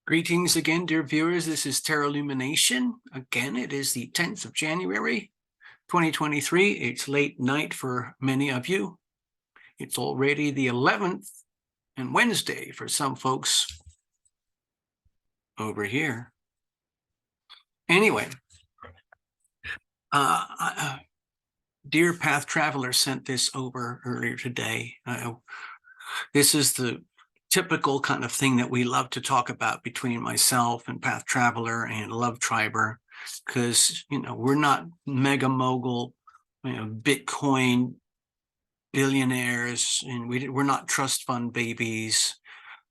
Greetings again, dear viewers. This is Terra Illumination. Again, it is the 10th of January, 2023. It's late night for many of you. It's already the 11th and Wednesday for some folks over here. Anyway, Dear Path Traveler sent this over earlier today. This is the typical kind of thing that we love to talk about between myself and Path Traveler and Love Triber, because we're not mega mogul, Bitcoin billionaires, and we're not trust fund babies,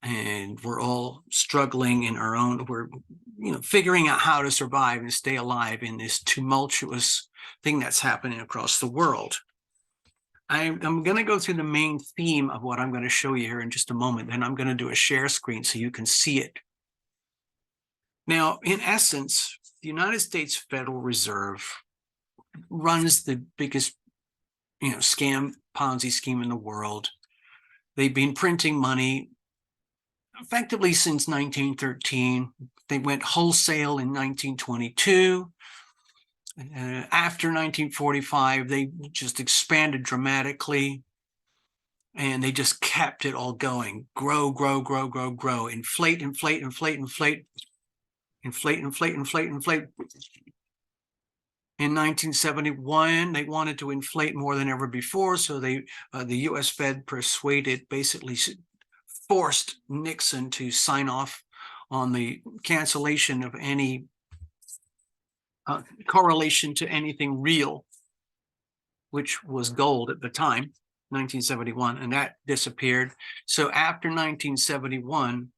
and we're all struggling in our own. We're figuring out how to survive and stay alive in this tumultuous thing that's happening across the world. I'm going to go through the main theme of what I'm going to show you here in just a moment. Then I'm going to do a share screen so you can see it. Now, in essence, the United States Federal Reserve runs the biggest, scam Ponzi scheme in the world. They've been printing money effectively since 1913. They went wholesale in 1922. After 1945, they just expanded dramatically, and they just kept it all going. Grow, grow, grow, grow, grow. Inflate, inflate, inflate, inflate. Inflate, inflate, inflate, inflate. In 1971, they wanted to inflate more than ever before, so the U.S. Fed basically forced Nixon to sign off on the cancellation of any correlation to anything real, which was gold at the time, 1971, and that disappeared. So after 1971,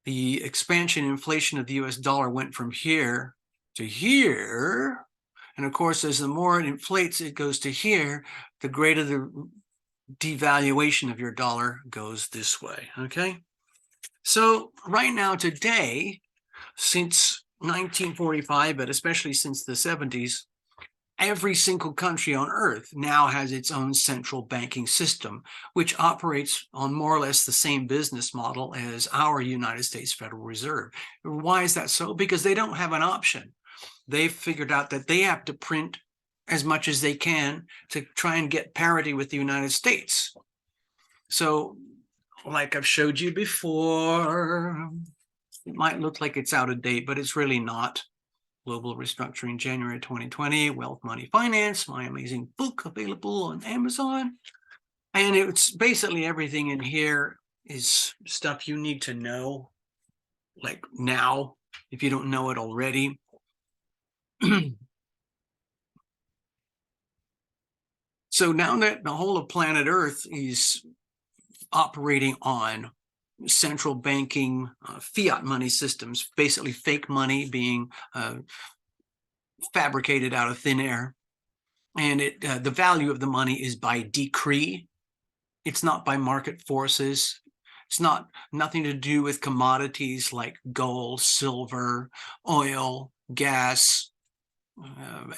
the expansion inflation of the US dollar went from here to here. And of course, as the more it inflates, it goes to here, the greater the devaluation of your dollar goes this way, okay? So right now, today, since 1945, but especially since the 70s, every single country on earth now has its own central banking system, which operates on more or less the same business model as our United States Federal Reserve. Why is that so? Because they don't have an option. They've figured out that they have to print as much as they can to try and get parity with the United States. So, like I've showed you before, it might look like it's out of date, but it's really not. Global Restructuring, January 2020, Wealth, Money, Finance, my amazing book available on Amazon. And it's basically everything in here is stuff you need to know, like now, if you don't know it already. So now that the whole of planet Earth is operating on central banking fiat money systems, basically fake money being fabricated out of thin air, and the value of the money is by decree. It's not by market forces. It's nothing to do with commodities like gold, silver, oil, gas,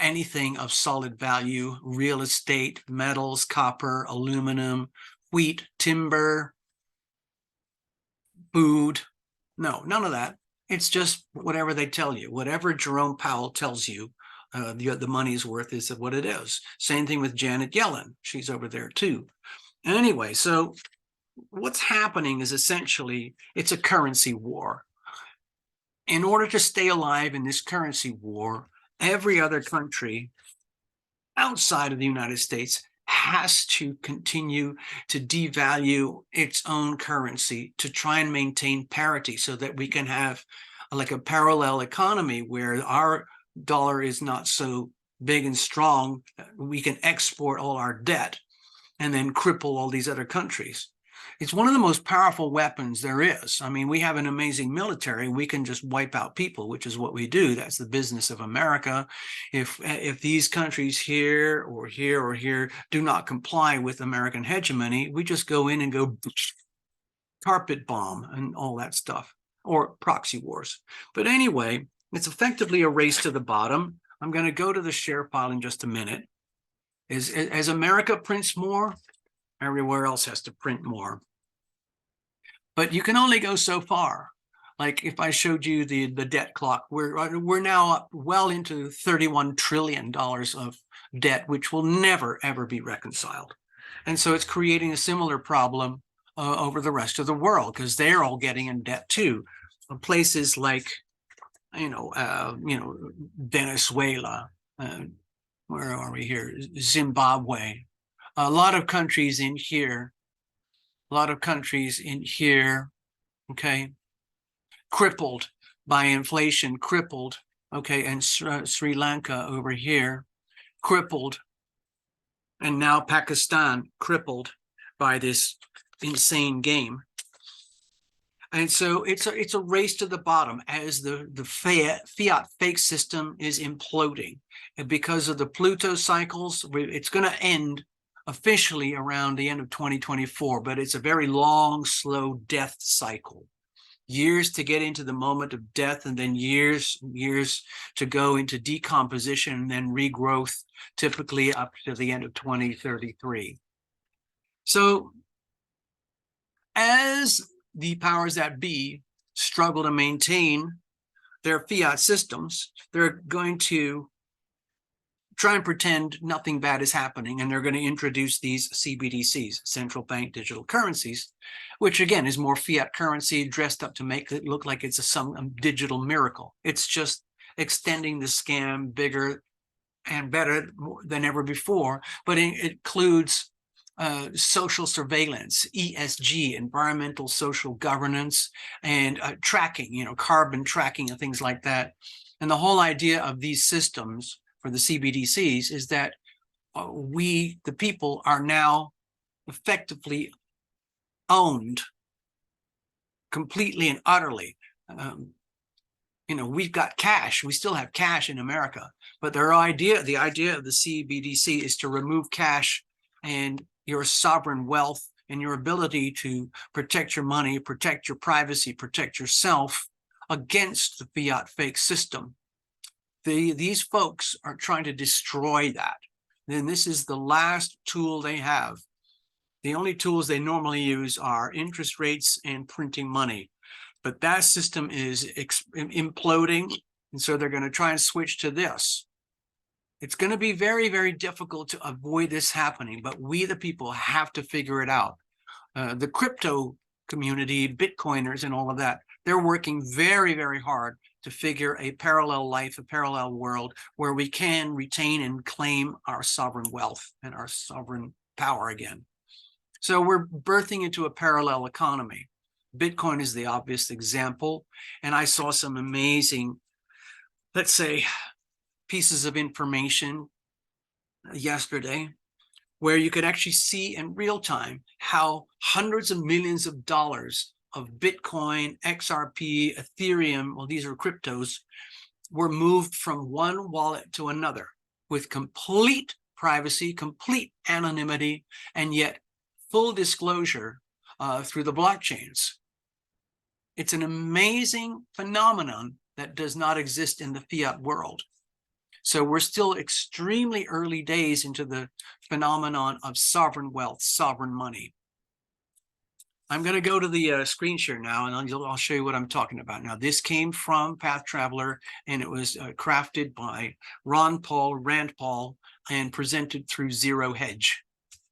anything of solid value, real estate, metals, copper, aluminum, wheat, timber, food. No, none of that. It's just whatever they tell you. Whatever Jerome Powell tells you the money's worth is what it is. Same thing with Janet Yellen. She's over there too. Anyway, so what's happening is essentially it's a currency war. In order to stay alive in this currency war, every other country outside of the United States has to continue to devalue its own currency to try and maintain parity so that we can have like a parallel economy where our dollar is not so big and strong. We can export all our debt and then cripple all these other countries. It's one of the most powerful weapons there is. I mean, we have an amazing military. We can just wipe out people, which is what we do. That's the business of America. If these countries here or here or here do not comply with American hegemony, we just go in and go carpet bomb and all that stuff, or proxy wars. But anyway, it's effectively a race to the bottom. I'm going to go to the share file in just a minute. As America prints more, everywhere else has to print more. But you can only go so far. Like if I showed you the debt clock, we're now up well into $31 trillion of debt, which will never, ever be reconciled. And so it's creating a similar problem over the rest of the world, because they're all getting in debt too. Places like, Venezuela, where are we here? Zimbabwe, a lot of countries in here, okay, crippled by inflation, crippled, okay, and Sri Lanka over here, crippled, and now Pakistan crippled by this insane game. And so it's a race to the bottom as the fiat fake system is imploding. And because of the Pluto cycles, it's going to end officially around the end of 2024, but it's a very long, slow death cycle. Years to get into the moment of death, and then years to go into decomposition and then regrowth, typically up to the end of 2033. So as the powers that be struggle to maintain their fiat systems, they're going to try and pretend nothing bad is happening, and they're going to introduce these CBDCs, central bank digital currencies, which again is more fiat currency dressed up to make it look like it's some digital miracle. It's just extending the scam bigger and better than ever before, but it includes social surveillance, ESG, environmental social governance, and tracking, carbon tracking and things like that. And the whole idea of these systems for the CBDCs is that we, the people, are now effectively owned completely and utterly. We've got cash. We still have cash in America, but the idea of the CBDC is to remove cash and your sovereign wealth and your ability to protect your money, protect your privacy, protect yourself against the fiat fake system. These folks are trying to destroy that. Then this is the last tool they have. The only tools they normally use are interest rates and printing money. But that system is imploding, and so they're going to try and switch to this. It's going to be very, very difficult to avoid this happening, but we, the people, have to figure it out. The crypto community, Bitcoiners and all of that, they're working very, very hard to figure a parallel life, a parallel world where we can retain and claim our sovereign wealth and our sovereign power again. So we're birthing into a parallel economy. Bitcoin is the obvious example. And I saw some amazing, let's say, pieces of information yesterday where you could actually see in real time how hundreds of millions of dollars of Bitcoin, XRP, Ethereum, well, these are cryptos, were moved from one wallet to another with complete privacy, complete anonymity, and yet full disclosure through the blockchains. It's an amazing phenomenon that does not exist in the fiat world. So we're still extremely early days into the phenomenon of sovereign wealth, sovereign money. I'm going to go to the screen share now, and I'll show you what I'm talking about. Now, this came from Path Traveler, and it was crafted by Rand Paul, and presented through Zero Hedge.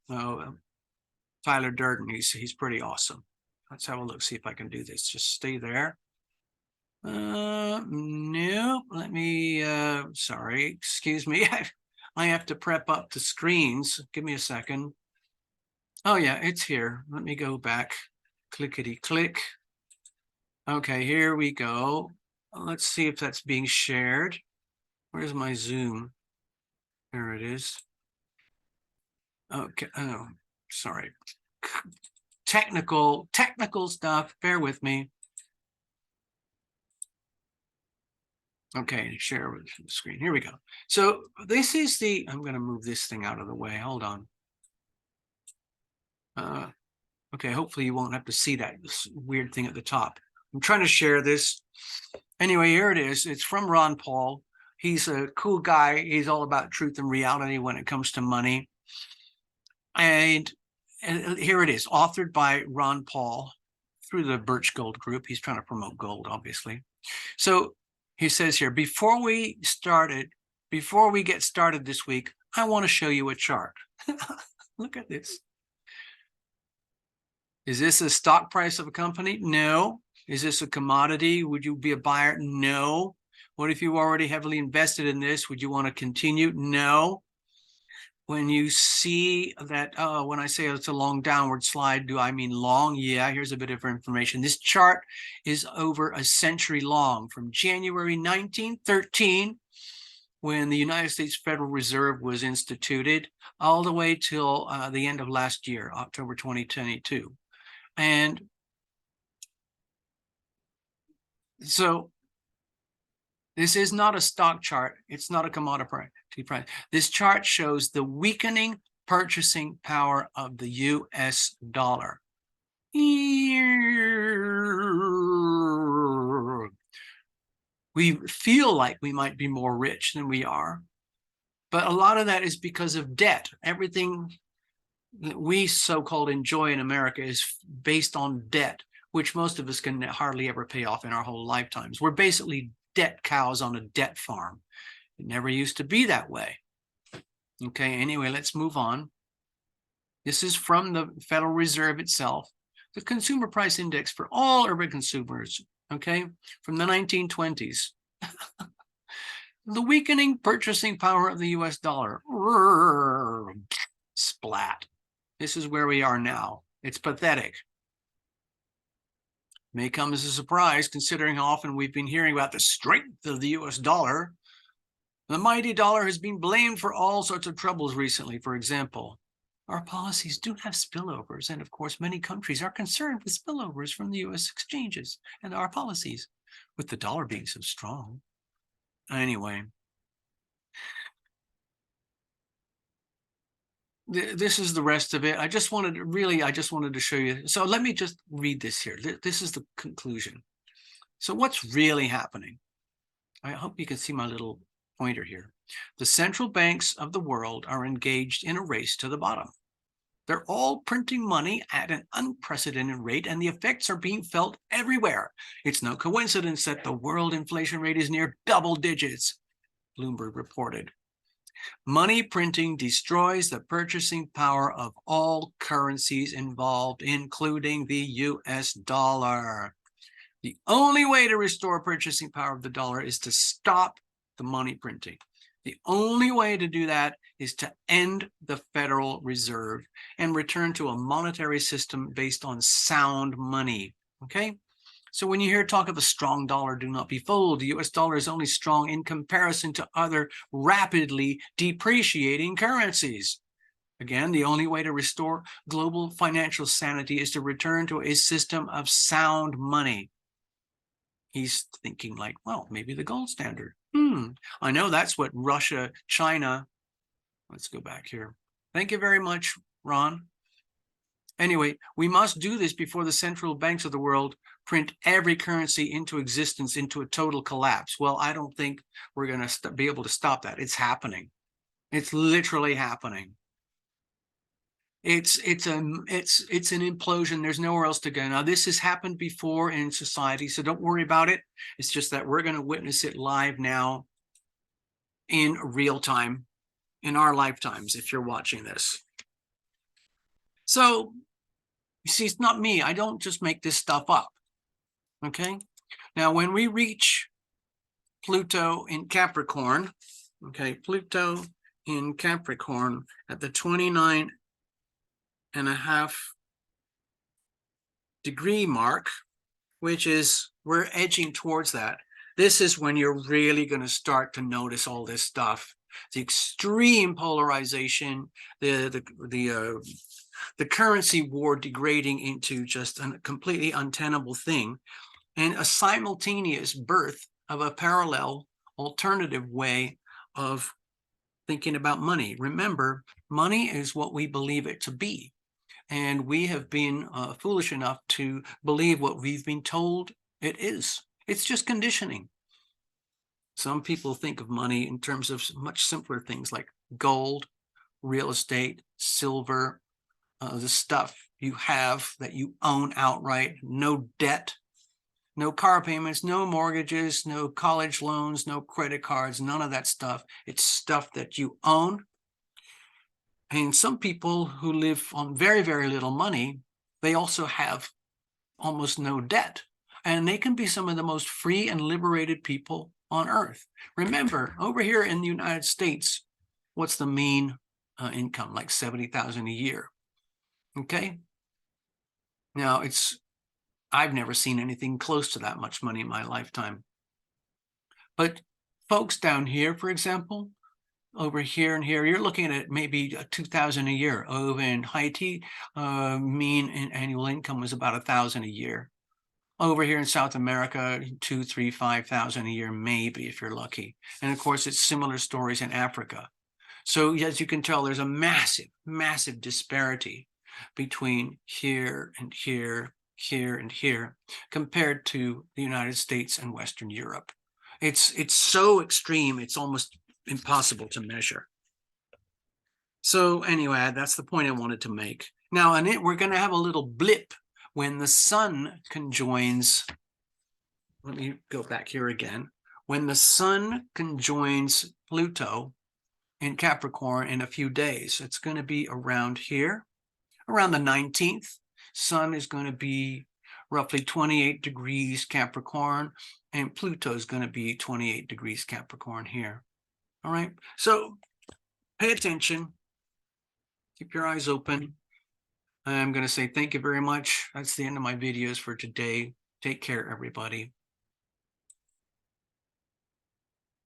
Tyler Durden, he's pretty awesome. Let's have a look, see if I can do this. Just stay there. No, let me, sorry, excuse me. I have to prep up the screens. Give me a second. Oh yeah, it's here. Let me go back. Clickety click. Okay, here we go. Let's see if that's being shared. Where's my Zoom? There it is. Okay, oh, sorry. Technical stuff, bear with me. Okay, share with the screen. Here we go. So this is the, I'm going to move this thing out of the way. Hold on. Okay, hopefully you won't have to see that weird thing at the top. I'm trying to share this. Anyway, here it is. It's from Ron Paul. He's a cool guy. He's all about truth and reality when it comes to money. And here it is, authored by Ron Paul through the Birch Gold Group. He's trying to promote gold, obviously. So he says here, before we get started this week, I want to show you a chart. Look at this. Is this a stock price of a company? No. Is this a commodity? Would you be a buyer? No. What if you already heavily invested in this? Would you want to continue? No. When you see that, when I say it's a long downward slide, do I mean long? Yeah, here's a bit of information. This chart is over a century long, from January 1913, when the United States Federal Reserve was instituted, all the way till the end of last year, October 2022. And so this is not a stock chart. It's not a commodity price. This chart shows the weakening purchasing power of the US dollar. We feel like we might be more rich than we are, but a lot of that is because of debt. Everything that we so-called enjoy in America is based on debt, which most of us can hardly ever pay off in our whole lifetimes. We're basically debt cows on a debt farm. It never used to be that way. Okay, anyway, let's move on. This is from the Federal Reserve itself, the Consumer Price Index for all urban consumers, okay, from the 1920s. The weakening purchasing power of the US dollar. Splat. This is where we are now. It's pathetic. May come as a surprise, considering how often we've been hearing about the strength of the US dollar. The mighty dollar has been blamed for all sorts of troubles recently. For example, our policies do have spillovers, and of course, many countries are concerned with spillovers from the US exchanges and our policies, with the dollar being so strong. Anyway, this is the rest of it. I just wanted to show you. So let me just read this here. This is the conclusion. So what's really happening? I hope you can see my little pointer here. The central banks of the world are engaged in a race to the bottom. They're all printing money at an unprecedented rate, and the effects are being felt everywhere. It's no coincidence that the world inflation rate is near double digits, Bloomberg reported. Money printing destroys the purchasing power of all currencies involved, including the US dollar. The only way to restore purchasing power of the dollar is to stop the money printing. The only way to do that is to end the Federal Reserve and return to a monetary system based on sound money. Okay? So when you hear talk of a strong dollar, do not be fooled. The US dollar is only strong in comparison to other rapidly depreciating currencies. Again, the only way to restore global financial sanity is to return to a system of sound money. He's thinking like, well, maybe the gold standard. I know that's what Russia, China, let's go back here. Thank you very much, Ron. Anyway, we must do this before the central banks of the world print every currency into existence, into a total collapse. Well, I don't think we're going to be able to stop that. It's happening. It's literally happening. It's an implosion. There's nowhere else to go. Now, this has happened before in society, so don't worry about it. It's just that we're going to witness it live now in real time in our lifetimes, if you're watching this. So, you see, it's not me. I don't just make this stuff up. Okay? Now, when we reach Pluto in Capricorn, okay, Pluto in Capricorn at the 29.5-degree mark, which is, we're edging towards that. This is when you're really going to start to notice all this stuff. The extreme polarization, the currency war degrading into just a completely untenable thing, and a simultaneous birth of a parallel alternative way of thinking about money. Remember, money is what we believe it to be. And we have been foolish enough to believe what we've been told it is. It's just conditioning. Some people think of money in terms of much simpler things like gold, real estate, silver, the stuff you have that you own outright, no debt, no car payments, no mortgages, no college loans, no credit cards, none of that stuff. It's stuff that you own. And some people who live on very, very little money, they also have almost no debt. And they can be some of the most free and liberated people on earth. Remember, over here in the United States, what's the mean income? Like 70,000 a year. Okay. Now I've never seen anything close to that much money in my lifetime. But folks down here, for example, over here and here, you're looking at maybe 2,000 a year. Over in Haiti, mean annual income was about 1,000 a year. Over here in South America, 2, 3, 5,000 a year, maybe if you're lucky. And of course, it's similar stories in Africa. So as you can tell, there's a massive, massive disparity between here and here, here and here, compared to the United States and Western Europe. It's so extreme, it's almost impossible to measure. So anyway, that's the point I wanted to make. Now, we're going to have a little blip when the sun conjoins. Let me go back here again. When the sun conjoins Pluto in Capricorn in a few days, it's going to be around here, around the 19th. Sun is going to be roughly 28 degrees Capricorn, and Pluto is going to be 28 degrees Capricorn here. All right, so pay attention, keep your eyes open. I'm going to say thank you very much. That's the end of my videos for today. Take care, everybody.